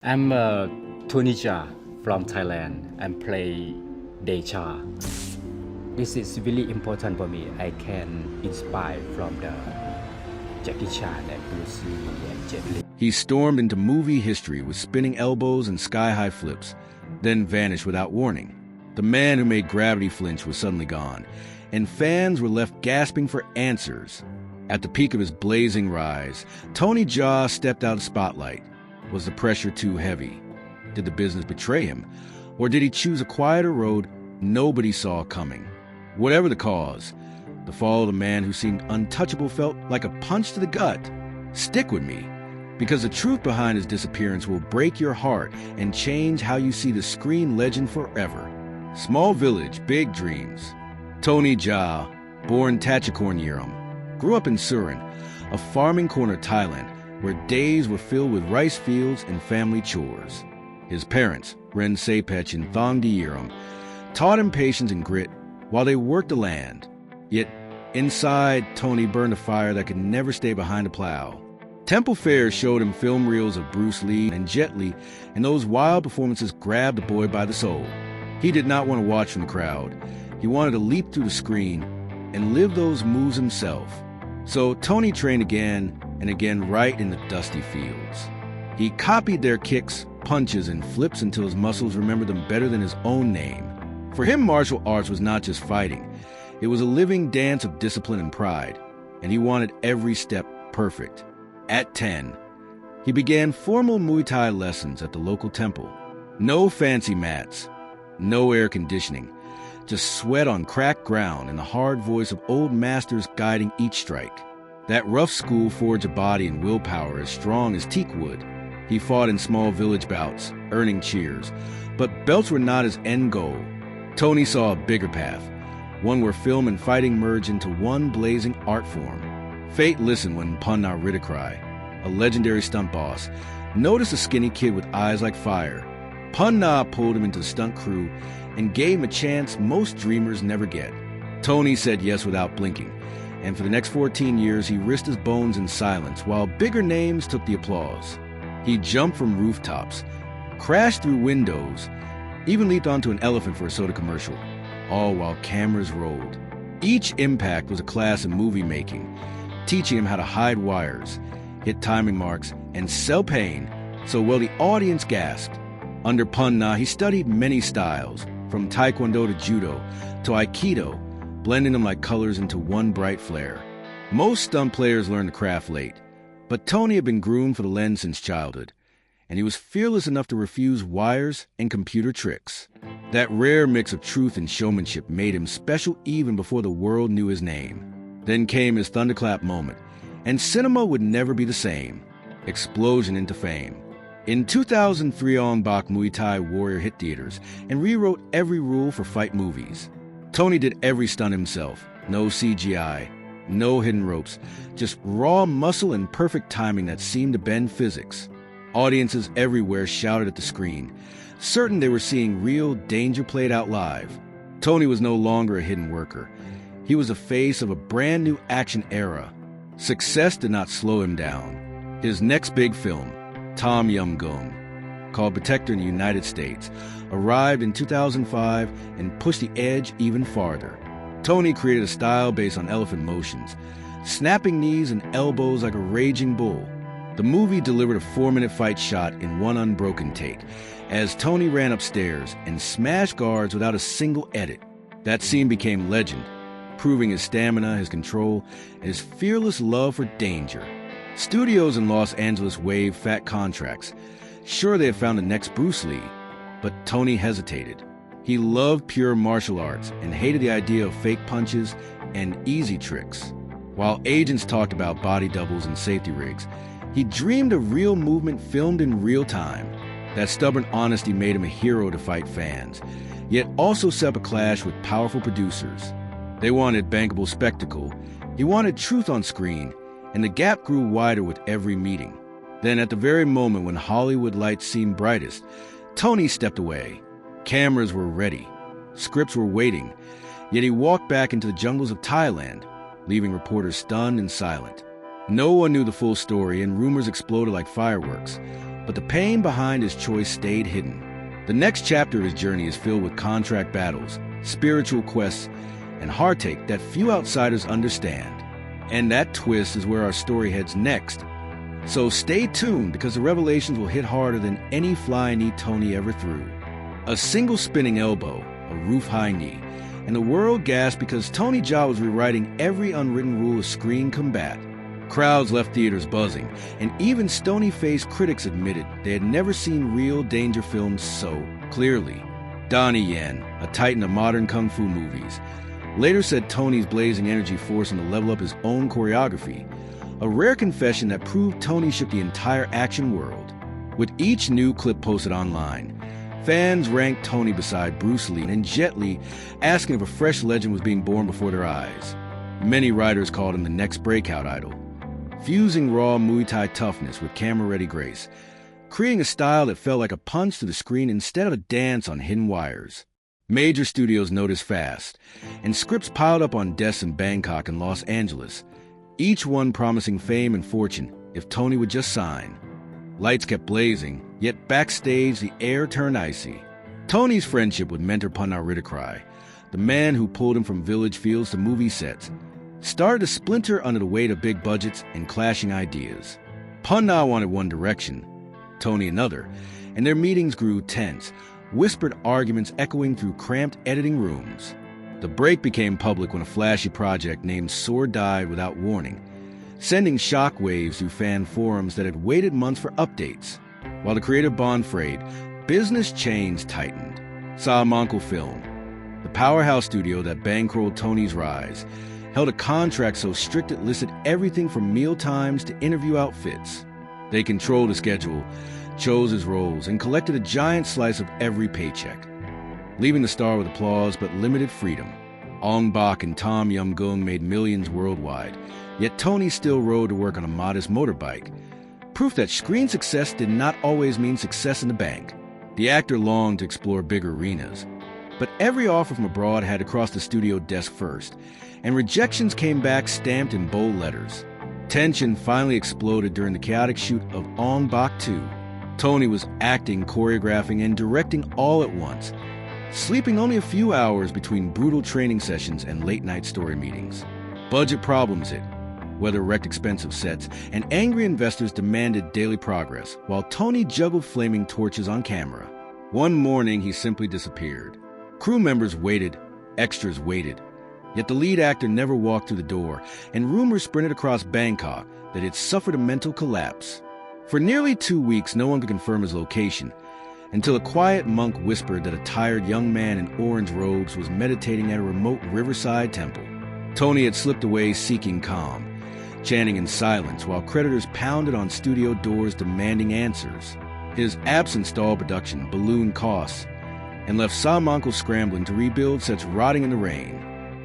I'm Tony Jha from Thailand and play Decha. This is really important for me. I can inspire from the Jackie Chan and Bruce Lee and Jet Li. He stormed into movie history with spinning elbows and sky-high flips, then vanished without warning. The man who made gravity flinch was suddenly gone, and fans were left gasping for answers. At the peak of his blazing rise, Tony Jha stepped out of the spotlight. Was the pressure too heavy? Did the business betray him? Or did he choose a quieter road nobody saw coming? Whatever the cause, the fall of the man who seemed untouchable felt like a punch to the gut. Stick with me, because the truth behind his disappearance will break your heart and change how you see the screen legend forever. Small village, big dreams. Tony Jha, born Tachikakorn, grew up in Surin, a farming corner of Thailand, where days were filled with rice fields and family chores. His parents, Ren Sepech and Thong Diyeram, taught him patience and grit while they worked the land. Yet, inside, Tony burned a fire that could never stay behind a plow. Temple fairs showed him film reels of Bruce Lee and Jet Li, and those wild performances grabbed the boy by the soul. He did not want to watch from the crowd. He wanted to leap through the screen and live those moves himself. So Tony trained again and again right in the dusty fields. He copied their kicks, punches, and flips until his muscles remembered them better than his own name. For him, martial arts was not just fighting. It was a living dance of discipline and pride, and he wanted every step perfect. At 10, he began formal Muay Thai lessons at the local temple. No fancy mats, no air conditioning, just sweat on cracked ground and the hard voice of old masters guiding each strike. That rough school forged a body and willpower as strong as teak wood. He fought in small village bouts, earning cheers, but belts were not his end goal. Tony saw a bigger path, one where film and fighting merged into one blazing art form. Fate listened when Punna Ridikrai, a legendary stunt boss, noticed a skinny kid with eyes like fire. Punna pulled him into the stunt crew and gave him a chance most dreamers never get. Tony said yes without blinking, and for the next 14 years he risked his bones in silence while bigger names took the applause. He jumped from rooftops, crashed through windows, even leaped onto an elephant for a soda commercial, all while cameras rolled. Each impact was a class in movie making, teaching him how to hide wires, hit timing marks, and sell pain so well the audience gasped. Under Punna, he studied many styles, from Taekwondo to Judo to Aikido, blending them like colors into one bright flare. Most stunt players learn the craft late, but Tony had been groomed for the lens since childhood, and he was fearless enough to refuse wires and computer tricks. That rare mix of truth and showmanship made him special even before the world knew his name. Then came his thunderclap moment, and cinema would never be the same. Explosion into fame. In 2003, Ong-Bak Muay Thai Warrior hit theaters and rewrote every rule for fight movies. Tony did every stunt himself. No CGI, no hidden ropes, just raw muscle and perfect timing that seemed to bend physics. Audiences everywhere shouted at the screen, certain they were seeing real danger played out live. Tony was no longer a hidden worker. He was the face of a brand new action era. Success did not slow him down. His next big film, Tom Yum Goong, called Protector in the United States, arrived in 2005 and pushed the edge even farther. Tony created a style based on elephant motions, snapping knees and elbows like a raging bull. The movie delivered a 4-minute fight shot in one unbroken take, as Tony ran upstairs and smashed guards without a single edit. That scene became legend, proving his stamina, his control, and his fearless love for danger. Studios in Los Angeles waved fat contracts, sure they had found the next Bruce Lee, but Tony hesitated. He loved pure martial arts and hated the idea of fake punches and easy tricks. While agents talked about body doubles and safety rigs, he dreamed of real movement filmed in real time. That stubborn honesty made him a hero to fight fans, yet also set up a clash with powerful producers. They wanted bankable spectacle, he wanted truth on screen, and the gap grew wider with every meeting. Then at the very moment when Hollywood lights seemed brightest, Tony stepped away. Cameras were ready. Scripts were waiting. Yet he walked back into the jungles of Thailand, leaving reporters stunned and silent. No one knew the full story, and rumors exploded like fireworks. but the pain behind his choice stayed hidden. The next chapter of his journey is filled with contract battles, spiritual quests, and heartache that few outsiders understand. And that twist is where our story heads next. So stay tuned, because the revelations will hit harder than any flying knee Tony ever threw. A single spinning elbow, a roof-high knee, and the world gasped because Tony Jaa was rewriting every unwritten rule of screen combat. Crowds left theaters buzzing, and even stony-faced critics admitted they had never seen real danger films so clearly. Donnie Yen, a titan of modern kung fu movies, later said Tony's blazing energy forced him to level up his own choreography, a rare confession that proved Tony shook the entire action world. With each new clip posted online, fans ranked Tony beside Bruce Lee and Jet Li, asking if a fresh legend was being born before their eyes. Many writers called him the next breakout idol, fusing raw Muay Thai toughness with camera-ready grace, creating a style that felt like a punch to the screen instead of a dance on hidden wires. Major studios noticed fast, and scripts piled up on desks in Bangkok and Los Angeles, each one promising fame and fortune if Tony would just sign. Lights kept blazing, yet backstage the air turned icy. Tony's friendship with mentor Punna Rittikrai, the man who pulled him from village fields to movie sets, started to splinter under the weight of big budgets and clashing ideas. Punna wanted one direction, Tony another, and their meetings grew tense, whispered arguments echoing through cramped editing rooms. The break became public when a flashy project named Sword died without warning, sending shockwaves through fan forums that had waited months for updates. While the creative bond frayed, business chains tightened. Salamanca Film, the powerhouse studio that bankrolled Tony's rise, held a contract so strict it listed everything from meal times to interview outfits. They controlled the schedule, chose his roles, and collected a giant slice of every paycheck, leaving the star with applause but limited freedom. Ong-Bak and Tom Yum-Gung made millions worldwide, yet Tony still rode to work on a modest motorbike, proof that screen success did not always mean success in the bank. The actor longed to explore bigger arenas, but every offer from abroad had to cross the studio desk first, and rejections came back stamped in bold letters. Tension finally exploded during the chaotic shoot of Ong-Bak 2. Tony was acting, choreographing, and directing all at once, sleeping only a few hours between brutal training sessions and late-night story meetings. Budget problems hit, weather wrecked expensive sets, and angry investors demanded daily progress, while Tony juggled flaming torches on camera. One morning, he simply disappeared. Crew members waited, extras waited, yet the lead actor never walked through the door, and rumors sprinted across Bangkok that he'd suffered a mental collapse. For nearly 2 weeks, no one could confirm his location, until a quiet monk whispered that a tired young man in orange robes was meditating at a remote riverside temple. Tony had slipped away seeking calm, chanting in silence while creditors pounded on studio doors demanding answers. His absence stalled production, ballooned costs, and left Salamanca scrambling to rebuild sets rotting in the rain.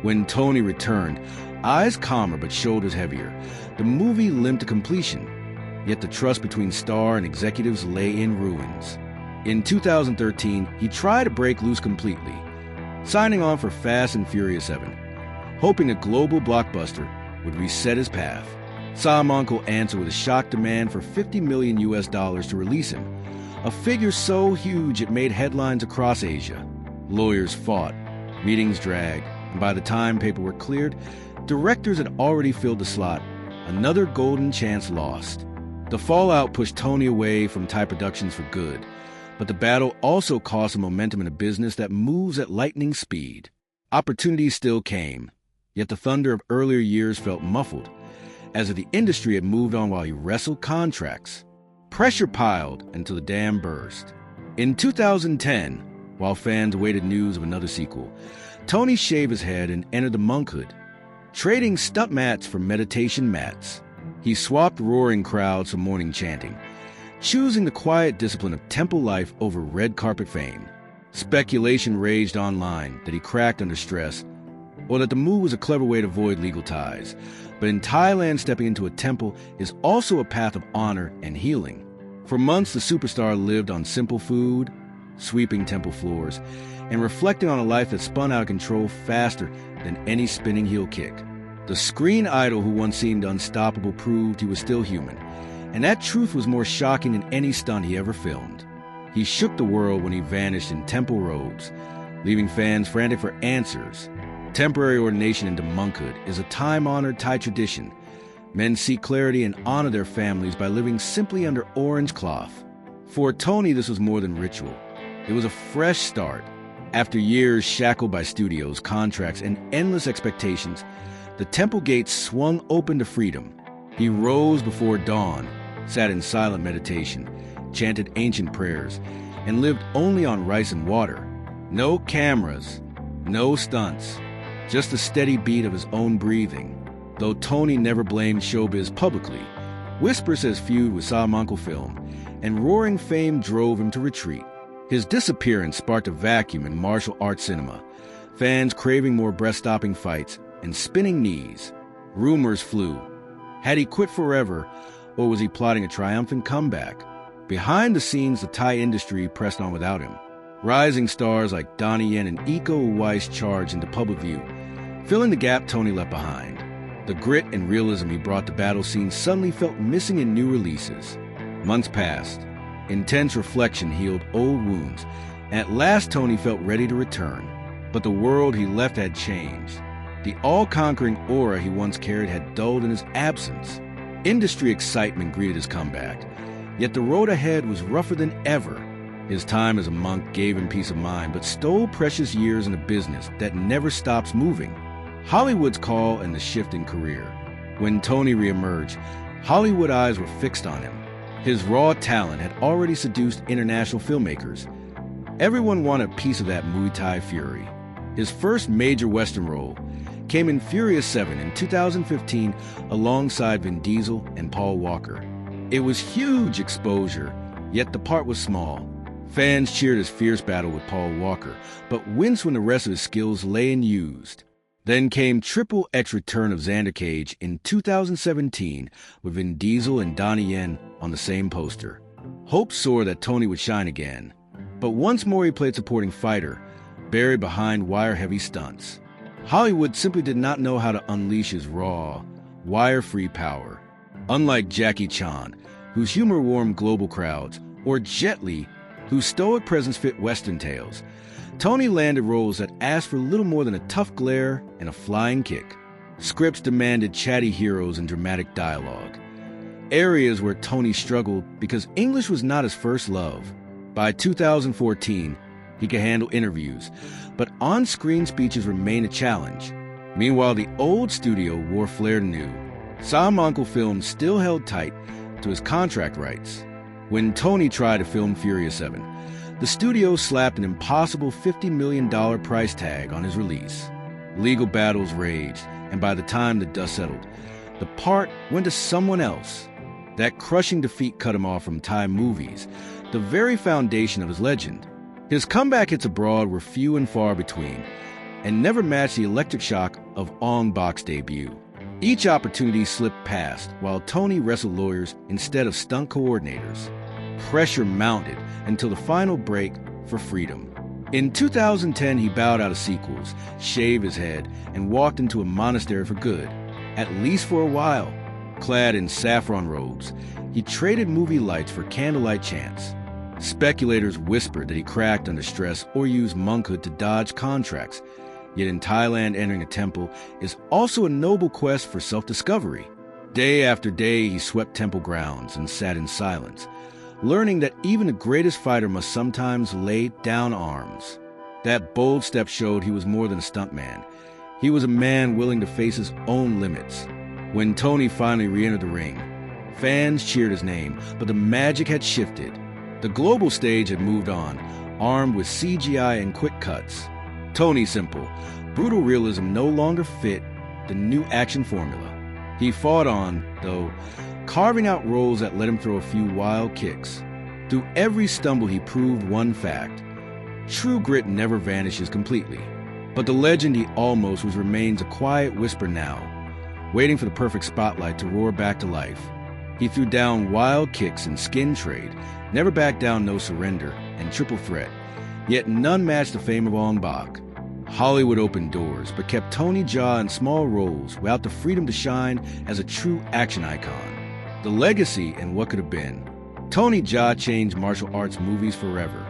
When Tony returned, eyes calmer but shoulders heavier, the movie limped to completion, yet the trust between star and executives lay in ruins. In 2013, he tried to break loose completely, signing on for Fast and Furious 7, hoping a global blockbuster would reset his path. Salamanca answered with a shock demand for $50 million to release him, a figure so huge it made headlines across Asia. Lawyers fought, meetings dragged, and by the time paperwork cleared, directors had already filled the slot, another golden chance lost. The fallout pushed Tony away from Thai productions for good, but the battle also cost him momentum in a business that moves at lightning speed. Opportunities still came, yet the thunder of earlier years felt muffled, as if the industry had moved on while he wrestled contracts. Pressure piled until the dam burst. In 2010, while fans awaited news of another sequel, Tony shaved his head and entered the monkhood, trading stunt mats for meditation mats. He swapped roaring crowds for morning chanting, choosing the quiet discipline of temple life over red carpet fame. Speculation raged online that he cracked under stress, or that the move was a clever way to avoid legal ties. But in Thailand, stepping into a temple is also a path of honor and healing. For months, the superstar lived on simple food, sweeping temple floors, and reflecting on a life that spun out of control faster than any spinning heel kick. The screen idol who once seemed unstoppable proved he was still human, And that truth was more shocking than any stunt he ever filmed. He shook the world when he vanished in temple robes, leaving fans frantic for answers. Temporary ordination into monkhood is a time-honored Thai tradition. Men seek clarity and honor their families by living simply under orange cloth. For Tony, this was more than ritual. It was a fresh start. After years shackled by studios, contracts, and endless expectations, the temple gates swung open to freedom. He rose before dawn, sat in silent meditation, chanted ancient prayers, and lived only on rice and water. No cameras, no stunts, just the steady beat of his own breathing. Though Tony never blamed showbiz publicly, Whisper says feud with Salamanca Film and roaring fame drove him to retreat. His disappearance sparked a vacuum in martial arts cinema, fans craving more breath-stopping fights and spinning knees. Rumors flew. Had he quit forever, or was he plotting a triumphant comeback? Behind the scenes, the Thai industry pressed on without him. Rising stars like Donnie Yen and Iko Uwais charged into public view, filling the gap Tony left behind. The grit and realism he brought to battle scenes suddenly felt missing in new releases. Months passed. Intense reflection healed old wounds, and at last Tony felt ready to return. But the world he left had changed. The all-conquering aura he once carried had dulled in his absence. Industry excitement greeted his comeback, yet the road ahead was rougher than ever. His time as a monk gave him peace of mind, but stole precious years in a business that never stops moving. Hollywood's call and the shift in career. When Tony reemerged, Hollywood eyes were fixed on him. His raw talent had already seduced international filmmakers. Everyone wanted a piece of that Muay Thai fury. His first major Western role came in Furious 7 in 2015 alongside Vin Diesel and Paul Walker. It was huge exposure, yet the part was small. Fans cheered his fierce battle with Paul Walker, but winced when the rest of his skills lay unused. Then came Triple X Return of Xander Cage in 2017 with Vin Diesel and Donnie Yen on the same poster. Hope soared that Tony would shine again, but once more he played supporting fighter, buried behind wire-heavy stunts. Hollywood simply did not know how to unleash his raw, wire-free power. Unlike Jackie Chan, whose humor warmed global crowds, or Jet Li, whose stoic presence fit Western tales, Tony landed roles that asked for little more than a tough glare and a flying kick. Scripts demanded chatty heroes and dramatic dialogue. Areas where Tony struggled because English was not his first love. By 2014, he could handle interviews, but on-screen speeches remained a challenge. Meanwhile, the old studio wore flair to new. Salamanca Film still held tight to his contract rights. When Tony tried to film Furious 7, the studio slapped an impossible $50 million price tag on his release. Legal battles raged, and by the time the dust settled, the part went to someone else. That crushing defeat cut him off from Thai movies, the very foundation of his legend. His comeback hits abroad were few and far between, and never matched the electric shock of Ong-Bak's debut. Each opportunity slipped past, while Tony wrestled lawyers instead of stunt coordinators. Pressure mounted until the final break for freedom. In 2010, he bowed out of sequels, shaved his head, and walked into a monastery for good, at least for a while. Clad in saffron robes, he traded movie lights for candlelight chants. Speculators whispered that he cracked under stress or used monkhood to dodge contracts. Yet in Thailand, entering a temple is also a noble quest for self-discovery. Day after day, he swept temple grounds and sat in silence, learning that even the greatest fighter must sometimes lay down arms. That bold step showed he was more than a stuntman. He was a man willing to face his own limits. When Tony finally re-entered the ring, fans cheered his name, but the magic had shifted. The global stage had moved on, armed with CGI and quick cuts. Tony simple, brutal realism no longer fit the new action formula. He fought on, though, carving out roles that let him throw a few wild kicks. Through every stumble he proved one fact: true grit never vanishes completely. But the legend he almost was remains a quiet whisper now, waiting for the perfect spotlight to roar back to life. He threw down wild kicks and skin trade, never backed down no surrender, and triple threat. Yet none matched the fame of Ong-Bak. Hollywood opened doors, but kept Tony Jaa in small roles without the freedom to shine as a true action icon. The legacy and what could have been. Tony Jaa changed martial arts movies forever.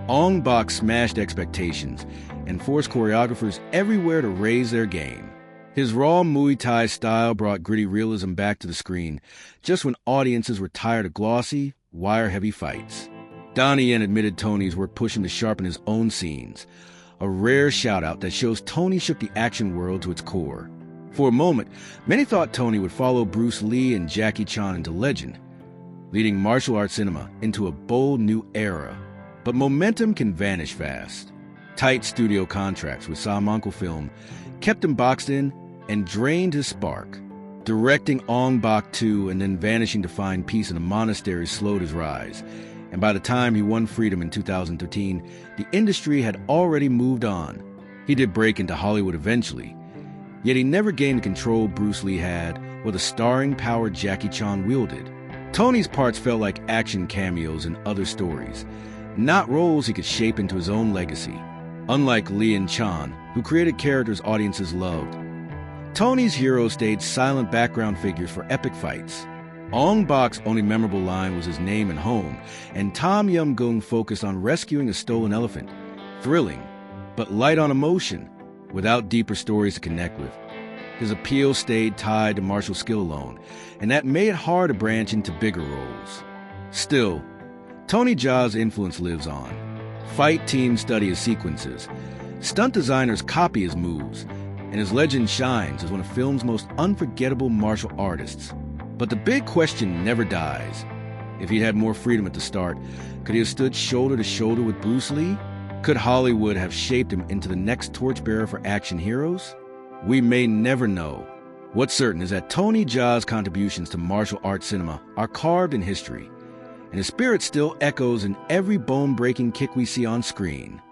Ong-Bak smashed expectations and forced choreographers everywhere to raise their game. His raw Muay Thai style brought gritty realism back to the screen, just when audiences were tired of glossy, wire-heavy fights. Donnie Yen admitted Tony's work pushed him to sharpen his own scenes, a rare shout-out that shows Tony shook the action world to its core. For a moment, many thought Tony would follow Bruce Lee and Jackie Chan into legend, leading martial arts cinema into a bold new era. But momentum can vanish fast. Tight studio contracts with Salamanca Film kept him boxed in and drained his spark. Directing Ong-Bak 2 and then vanishing to find peace in a monastery slowed his rise. And by the time he won freedom in 2013, the industry had already moved on. He did break into Hollywood eventually, yet he never gained the control Bruce Lee had or the starring power Jackie Chan wielded. Tony's parts felt like action cameos in other stories, not roles he could shape into his own legacy. Unlike Lee and Chan, who created characters audiences loved, Tony's heroes stayed silent background figures for epic fights. Ong-Bak's only memorable line was his name and home, and Tom Yum-Goong focused on rescuing a stolen elephant. Thrilling, but light on emotion, without deeper stories to connect with. His appeal stayed tied to martial skill alone, and that made it hard to branch into bigger roles. Still, Tony Jaa's influence lives on. Fight teams study his sequences, stunt designers copy his moves, and his legend shines as one of film's most unforgettable martial artists. But the big question never dies. If he'd had more freedom at the start, could he have stood shoulder to shoulder with Bruce Lee? Could Hollywood have shaped him into the next torchbearer for action heroes? We may never know. What's certain is that Tony Jaa's contributions to martial arts cinema are carved in history, and his spirit still echoes in every bone-breaking kick we see on screen.